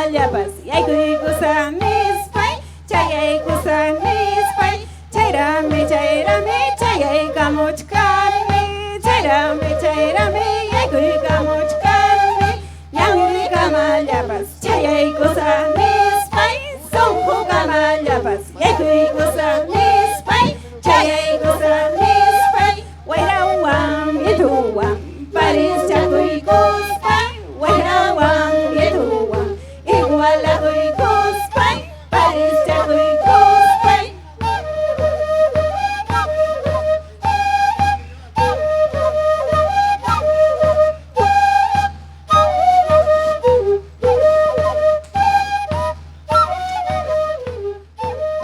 kamallapas yaykuykusamispai chayaikusanispai chayrami chayaykamuchkanmi chayrami yaykuykamuchkanmi ñanri kamallapas chayaykusamispai sonqu kamallapas yaykuykusamispai chayaykusamispai wayrawan mituwan parischakuykospai wayrawan mituwan igualakuykospai parischakuykospai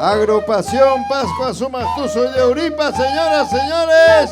Agrupación Pascua, Sumaq, Tusuy de Uripa, señoras, señores.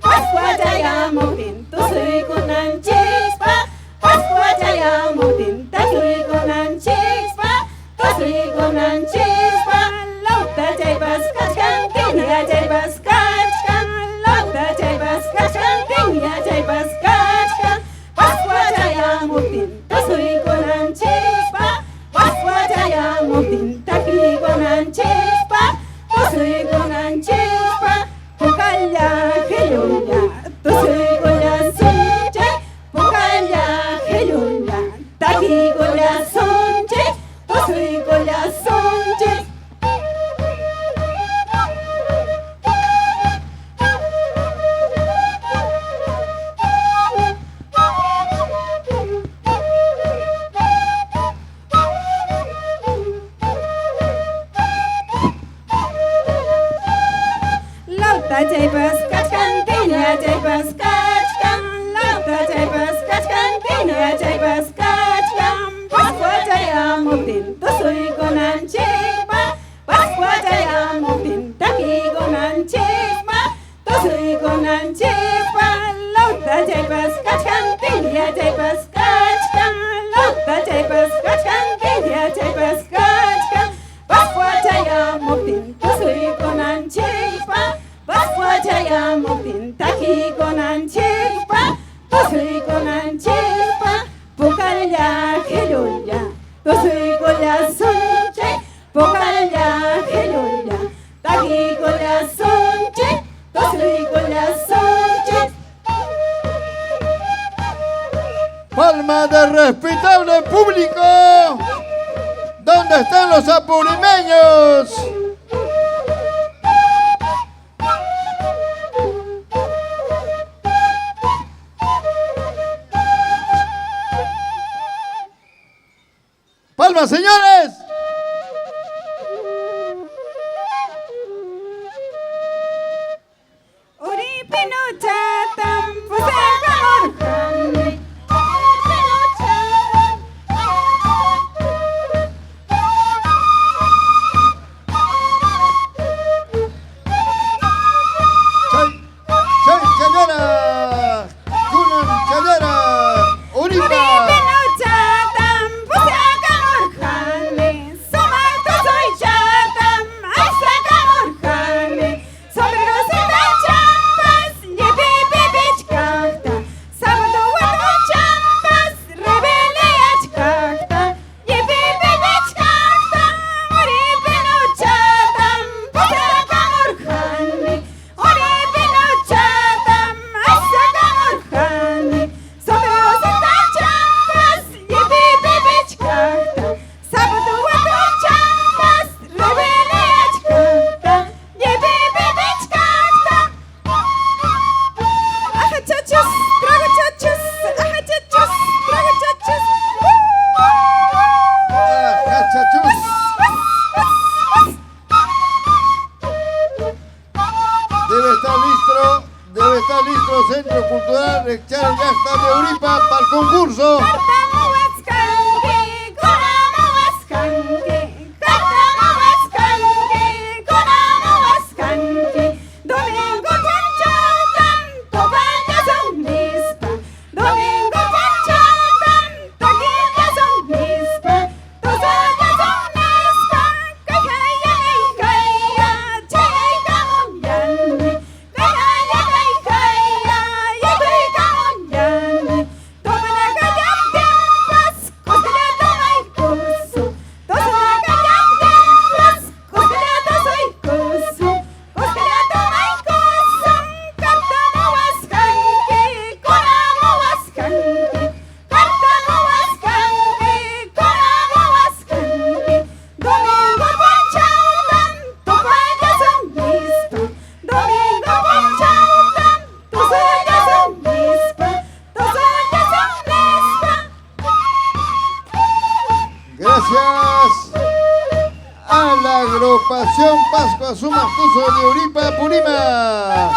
Pascua chayamutin, Tusuy kunan chispa. Pascua chayamutin, Tusuy kunan chispa. Tusuy kunan chispa. Lauta chaypas kachkan, tinia chaypas kachkan. Lauta chaypas kachkan, tinia chaypas kachkan. Pascua chayamutin, Tusuy kunan chispa. Pascua chayamutin, taki kunan chispa. Tusuy kunan chispa. Pukalla helunya, Tusuy kunan sunche. Pukalla helunya, taki kunan sunche. Tusuy kunan sunche. Lauta chaypas kachkan, tinia chaypas kachkan. Lauta chaypas kachkan, tinia chaypas kachkan. Pascua chayamutin, Tusuy kunan chispa. Pascua chayamutin, taki kunan chispa. Tusuy kunan chispa. Lauta chaypas kachkan, tinia chaypas kachkan. Lauta chaypas kachkan, tinia chaypas kachkan. Pascua chayamutin, Tusuy kunan chispa. Pascua chayamutin, taki kunan chispa. Tusuy kunan chispa. Pukalla helunya, Tusuy kunan sunche. Pukalla helunya, taki kunan sunche. Tusuy kunan sunche. Palma del respetable público. ¿Dónde están los apurimeños? ¡Palmas, señores! Uripa no chatam, pusaka morjani. Uripa no chatam. Chay, chayera, kunan chayera, Uripa. Uripa no chatam, pusaka morjani. Sumaq Tusuy chatam, ay saka morjani. Sombrero sita champas, yepi pipichkakta. Sábado watu champas, rebelde achkakta. Yepi pipichkakta, Uripa no chatam, pusaka morjani. Uripa no chatam, ay saka morjani. Sombrero sita champas, yepi pipichkakta. Sábado watu champas, rebelde achkakta. Yepi pipichkakta. Ajachachus, tragachachus, ajachachus, tragachachus. Cachachus. Debe estar listo el Centro Cultural Rechar, ya está de Uripa para el concurso. Kartamuwaskanki, kunamuwaskanki, kartamuwaskanki, kunamuwaskanki. Domingo chanchatan, topaya son mispa. Domingo chanchatan, taquilla son mispa. Tosaya son mispa, kaya, chaya, kamuyanni. Kaya, agrupación Pascua, Sumaq, Tusuy de Uripa, Purima.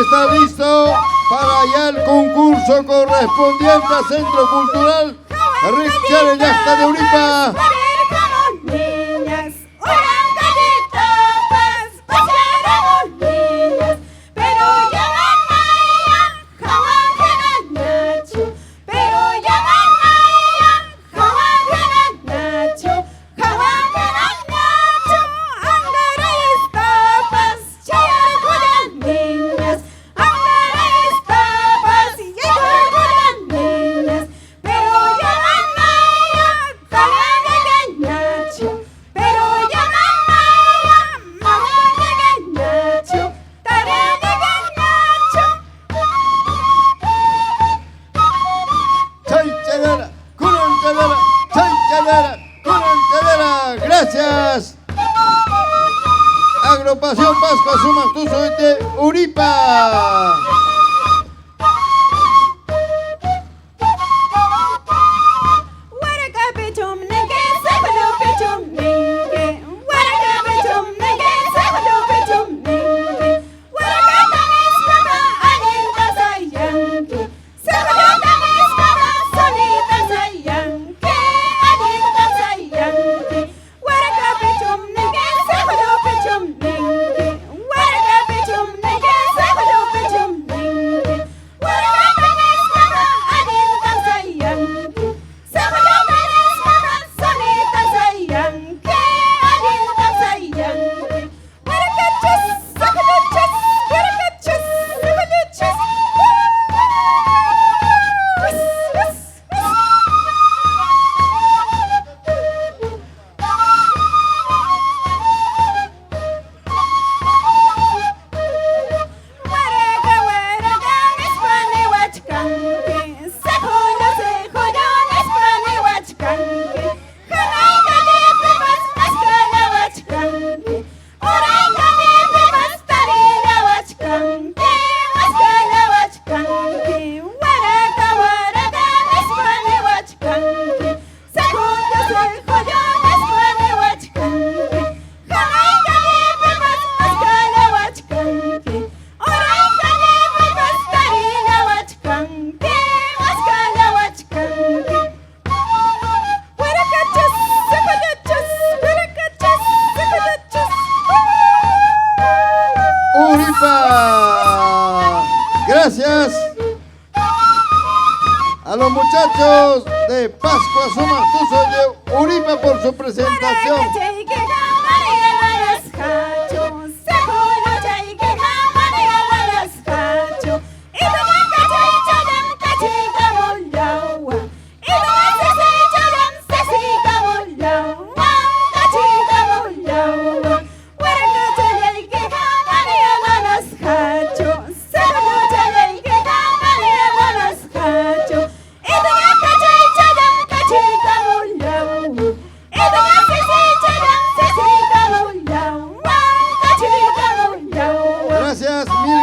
Está listo para ya el concurso correspondiente al Centro Cultural Richard ya está de Uripa. Gracias. Agrupación Pascua, Sumaq, Tusuy de Uripa. Gracias a los muchachos de Pascua, Sumaq, Tusuy de Uripa por su presentación.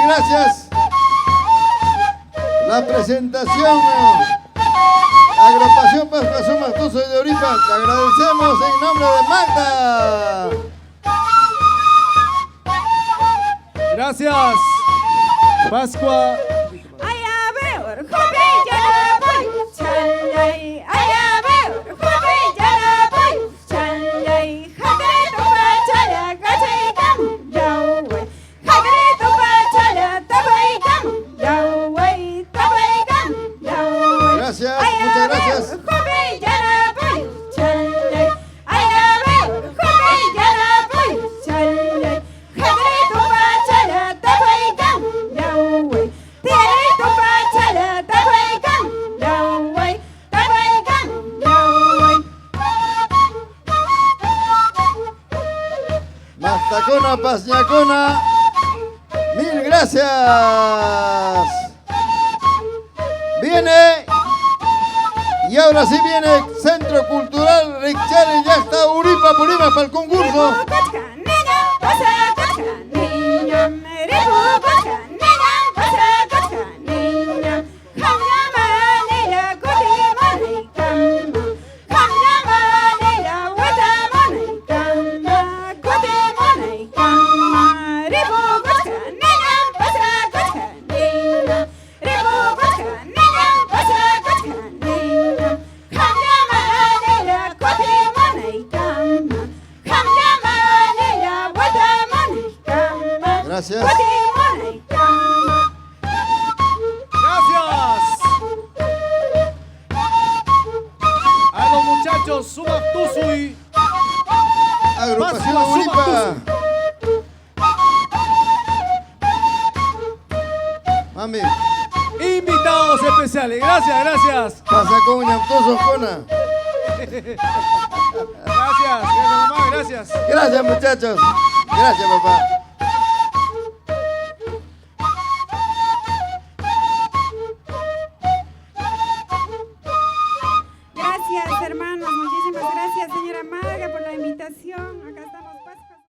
Gracias. La presentación, agrupación Pascua, Sumaq, Tusuy de Uripa. Te agradecemos en nombre de Magda. Gracias. Pascua. Ay, a ver, joven, ya voy, chalay, ay, Llastacona, Pasñacona. Mil gracias. Viene. Y ahora sí viene Centro Cultural Richard Yasta Uripa Purima para el concurso. Gracias. Gracias. A los muchachos, Sumaq Tusuy. Agrupación Pascua, Uripa. Sumaq, Mami. Invitados especiales. Gracias, gracias. Pasacoña, Tosocona. Gracias, mamá, gracias. Gracias, muchachos. Gracias, papá. Gracias, hermanos. Muchísimas gracias, señora Magda, por la invitación. Acá estamos, Pascua.